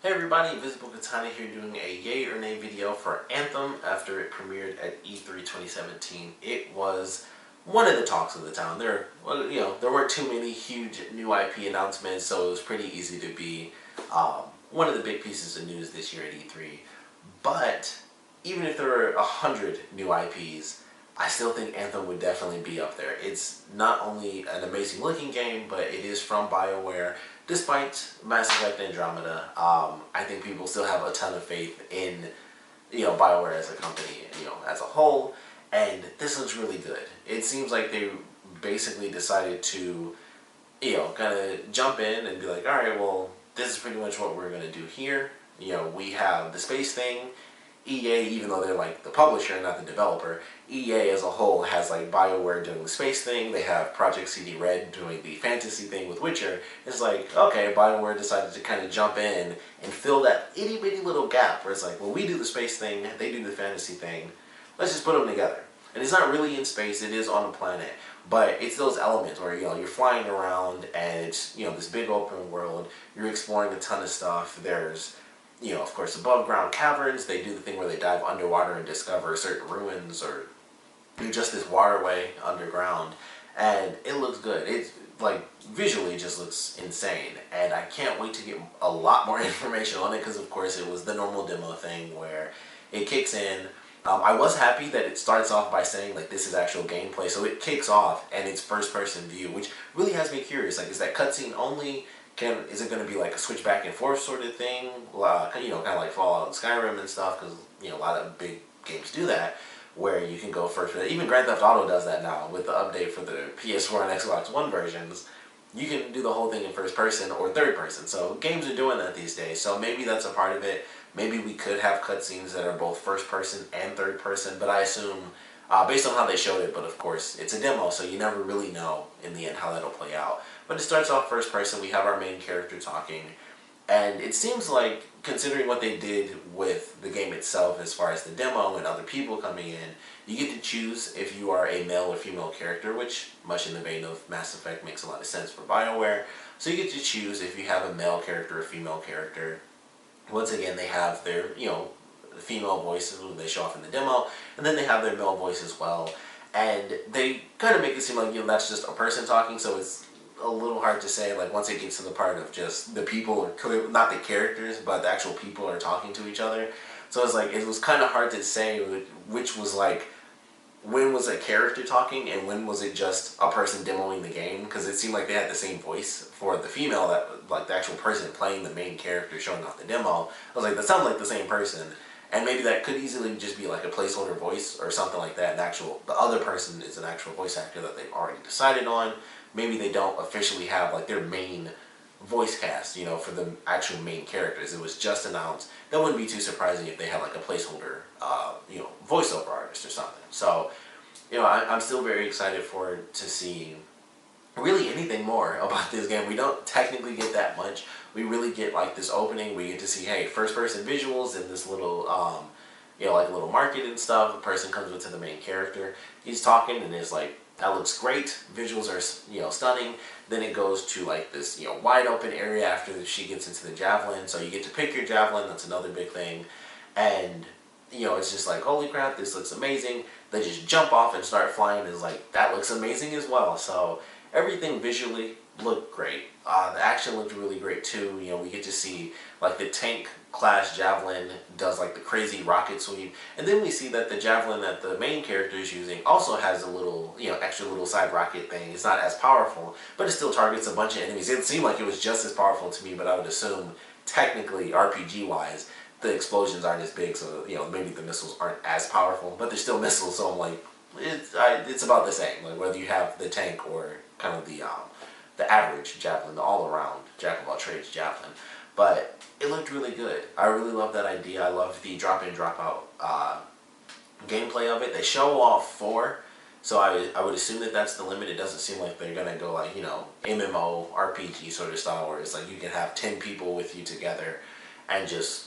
Hey everybody, Invisiblekatana here doing a yay or nay video for Anthem after it premiered at E3 2017. It was one of the talks of the town. There weren't too many huge new IP announcements, so it was pretty easy to be one of the big pieces of news this year at E3. But even if there were 100 new IPs, I still think Anthem would definitely be up there. It's not only an amazing looking game, but it is from Bioware. Despite Mass Effect Andromeda, I think people still have a ton of faith in Bioware as a company, as a whole. And this looks really good. It seems like they basically decided to, kind of jump in and be like, all right, well, this is pretty much what we're gonna do here. We have the space thing. EA, even though they're like the publisher, not the developer, EA as a whole has like BioWare doing the space thing. They have Project CD Red doing the fantasy thing with Witcher. It's like, okay, BioWare decided to kind of jump in and fill that itty bitty little gap where it's like, well, we do the space thing, they do the fantasy thing. Let's just put them together. And it's not really in space; it is on a planet, but it's those elements where you're flying around and it's this big open world. You're exploring a ton of stuff. There's of course, above ground caverns. They do the thing where they dive underwater and discover certain ruins or do just this waterway underground. And it looks good. It's like visually just looks insane. And I can't wait to get a lot more information on it because, of course, it was the normal demo thing where it kicks in. I was happy that it starts off by saying like this is actual gameplay. So it kicks off and it's first person view, which really has me curious. Like, is that cutscene only? Is it going to be like a switch back and forth sort of thing? Kind of like Fallout and Skyrim and stuff, because a lot of big games do that, where you can go first. Even Grand Theft Auto does that now with the update for the PS4 and Xbox One versions. You can do the whole thing in first person or third person. So games are doing that these days. So maybe that's a part of it. Maybe we could have cutscenes that are both first person and third person, but I assume based on how they showed it, but of course it's a demo, so you never really know in the end how that'll play out. But it starts off first person. We have our main character talking, and it seems like, considering what they did with the game itself as far as the demo and other people coming in, you get to choose if you are a male or female character, which, much in the vein of Mass Effect, makes a lot of sense for BioWare. So you get to choose if you have a male character or female character. Once again, they have their, female voices when they show off in the demo, and then they have their male voice as well. And they kind of make it seem like, that's just a person talking, so it's a little hard to say, like, once it gets to the part of just the people, are not the characters, but the actual people are talking to each other. So it's like, it was kind of hard to say which was like, when was a character talking and when was it just a person demoing the game, because it seemed like they had the same voice for the female, that like the actual person playing the main character showing off the demo. I was like, that sounds like the same person. And maybe that could easily just be like a placeholder voice or something like that. The other person is an actual voice actor that they've already decided on. Maybe they don't officially have like their main voice cast, for the actual main characters. It was just announced. That wouldn't be too surprising if they had like a placeholder, voiceover artist or something. So, I'm still very excited to see really anything more about this game. We don't technically get that much. We really get like this opening. We get to see, hey, first person visuals in this little, like a little market and stuff. The person comes into the main character. He's talking and it's like, that looks great. Visuals are, stunning. Then it goes to like this, wide open area after she gets into the javelin. So you get to pick your javelin. That's another big thing. And, it's just like, holy crap, this looks amazing. They just jump off and start flying. It's like, that looks amazing as well. So everything visually looked great. The action looked really great too. We get to see like the tank class javelin does like the crazy rocket sweep, and then we see that the javelin that the main character is using also has a little, extra little side rocket thing. It's not as powerful, but it still targets a bunch of enemies. It seemed like it was just as powerful to me, but I would assume technically RPG wise the explosions aren't as big, so maybe the missiles aren't as powerful, but they're still missiles. So I'm like, it's about the same, like whether you have the tank or kind of the average javelin, the all-around jack of all trades javelin. But it looked really good. I really love that idea. I love the drop-in, drop-out gameplay of it. They show off 4, so I would assume that that's the limit. It doesn't seem like they're going to go like, MMO, RPG sort of style, where it's like you can have 10 people with you together and just,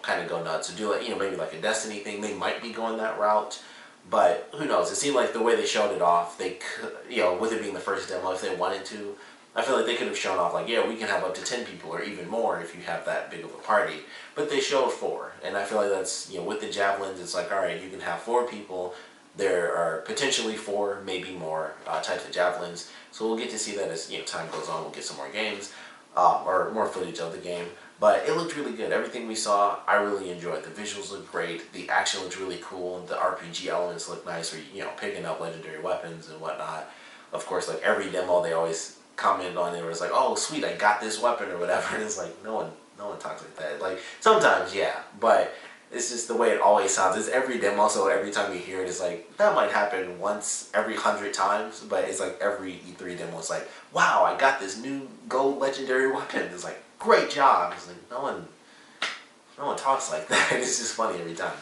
kind of go nuts. So do like, maybe like a Destiny thing. They might be going that route. But who knows? It seemed like the way they showed it off, they could, with it being the first demo, if they wanted to, I feel like they could have shown off like, yeah, we can have up to 10 people or even more if you have that big of a party. But they showed 4. And I feel like that's, with the javelins, it's like, all right, you can have 4 people. There are potentially 4, maybe more types of javelins. So we'll get to see that as time goes on. We'll get some more games or more footage of the game. But it looked really good. Everything we saw, I really enjoyed. The visuals looked great. The action looked really cool. The RPG elements looked nice. Where picking up legendary weapons and whatnot. Of course, like every demo, they always comment on it. Where it's like, oh, sweet, I got this weapon or whatever. And it's like no one talks like that. Like sometimes, yeah, but it's just the way it always sounds. It's every demo, so every time you hear it, it's like that might happen once every 100 times. But it's like every E3 demo, it's like, wow, I got this new gold legendary weapon. It's like, great job. It's like no one talks like that. It's just funny every time.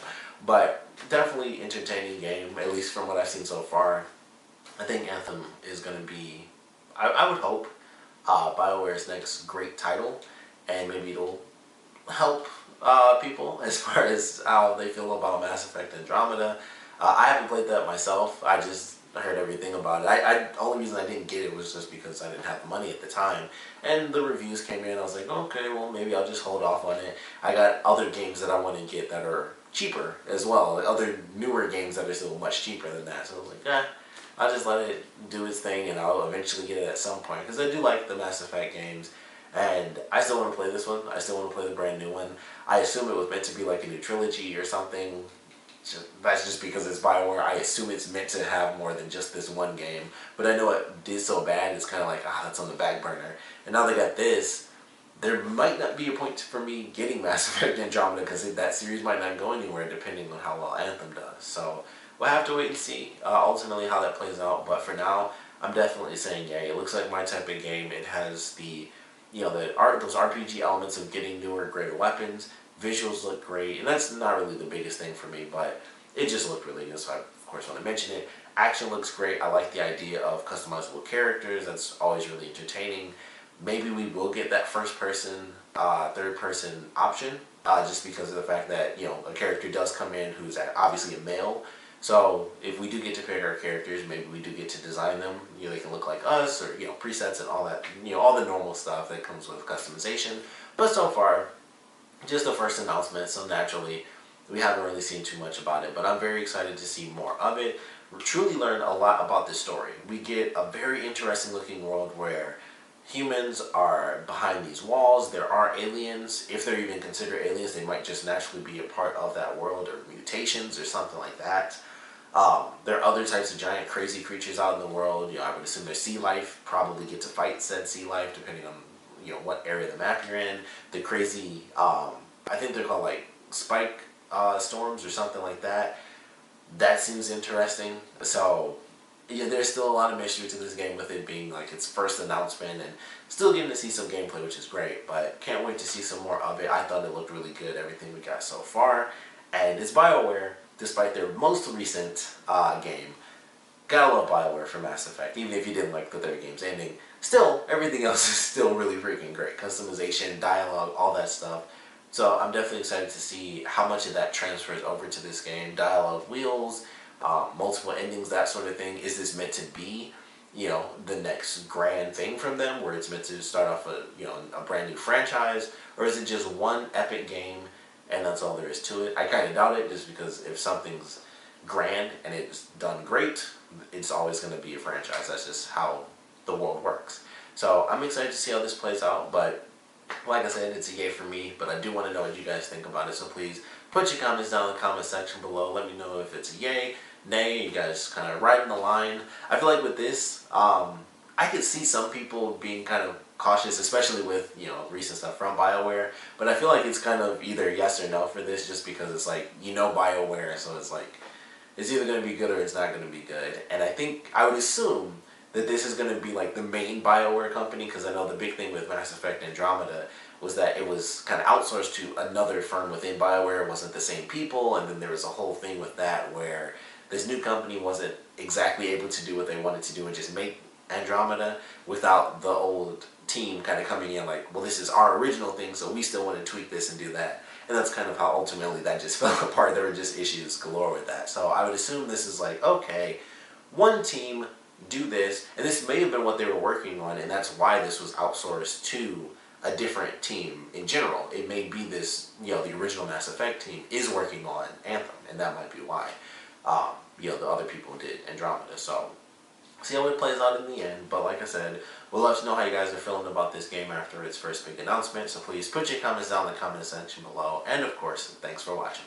But definitely entertaining game, at least from what I've seen so far. I think Anthem is going to be, I would hope, Bioware's next great title, and maybe it'll help people as far as how they feel about Mass Effect Andromeda. I haven't played that myself. I just heard everything about it. Only reason I didn't get it was just because I didn't have the money at the time. And the reviews came in. I was like, okay, well, maybe I'll just hold off on it. I got other games that I want to get that are cheaper as well. Like other newer games that are still much cheaper than that. So I was like, I'll just let it do its thing and I'll eventually get it at some point. Because I do like the Mass Effect games. And I still want to play this one. I still want to play the brand new one. I assume it was meant to be like a new trilogy or something. That's just because it's Bioware. I assume it's meant to have more than just this one game. But I know it did so bad, it's kind of like, that's on the back burner. And now they got this. There might not be a point for me getting Mass Effect Andromeda because that series might not go anywhere depending on how well Anthem does. So we'll have to wait and see ultimately how that plays out. But for now, I'm definitely saying yay. It looks like my type of game. It has the those RPG elements of getting newer, greater weapons. Visuals look great, and that's not really the biggest thing for me, but it just looked really good, so I, of course, want to mention it. Action looks great. I like the idea of customizable characters. That's always really entertaining. Maybe we will get that first-person, third-person option, just because of the fact that, a character does come in who's obviously a male. So if we do get to pick our characters, maybe we do get to design them. They can look like us, or presets and all that. All the normal stuff that comes with customization. But so far, just the first announcement, so naturally we haven't really seen too much about it. But I'm very excited to see more of it. We truly learn a lot about this story. We get a very interesting looking world where humans are behind these walls. There are aliens. If they're even considered aliens, they might just naturally be a part of that world, or mutations or something like that. There are other types of giant crazy creatures out in the world. I would assume there's sea life. Probably get to fight said sea life depending on what area of the map you're in. The crazy, I think they're called like spike storms or something like that. That seems interesting. So there's still a lot of mystery to this game with it being like its first announcement, and still getting to see some gameplay, which is great. But can't wait to see some more of it. I thought it looked really good, everything we got so far. And it's Bioware, despite their most recent game. Gotta love Bioware for Mass Effect, even if you didn't like the third game's ending. Still, everything else is still really freaking great. Customization, dialogue, all that stuff. So I'm definitely excited to see how much of that transfers over to this game. Dialogue wheels, multiple endings, that sort of thing. Is this meant to be, the next grand thing from them, where it's meant to start off a brand new franchise? Or is it just one epic game and that's all there is to it? I kind of doubt it, just because if something's grand and it's done great, it's always going to be a franchise. That's just how the world works. So I'm excited to see how this plays out, but like I said, it's a yay for me, but I do want to know what you guys think about it, so please put your comments down in the comment section below. Let me know if it's a yay, nay, you guys kind of right in the line. I feel like with this, I could see some people being kind of cautious, especially with, recent stuff from Bioware, but I feel like it's kind of either yes or no for this, just because it's like, Bioware, so it's like, it's either going to be good or it's not going to be good. And I would assume that this is going to be like the main Bioware company, because I know the big thing with Mass Effect Andromeda was that it was kind of outsourced to another firm within Bioware. It wasn't the same people, and then there was a whole thing with that where this new company wasn't exactly able to do what they wanted to do and just make Andromeda without the old team kind of coming in like, well, this is our original thing, so we still want to tweak this and do that. And that's kind of how ultimately that just fell apart. There were just issues galore with that. So I would assume this is like, okay, one team, do this, and this may have been what they were working on, and that's why this was outsourced to a different team in general. It may be this, the original Mass Effect team is working on Anthem, and that might be why, the other people did Andromeda. So, see how it plays out in the end. But like I said, we'll let you know how you guys are feeling about this game after its first big announcement. So please put your comments down in the comment section below. And of course, thanks for watching.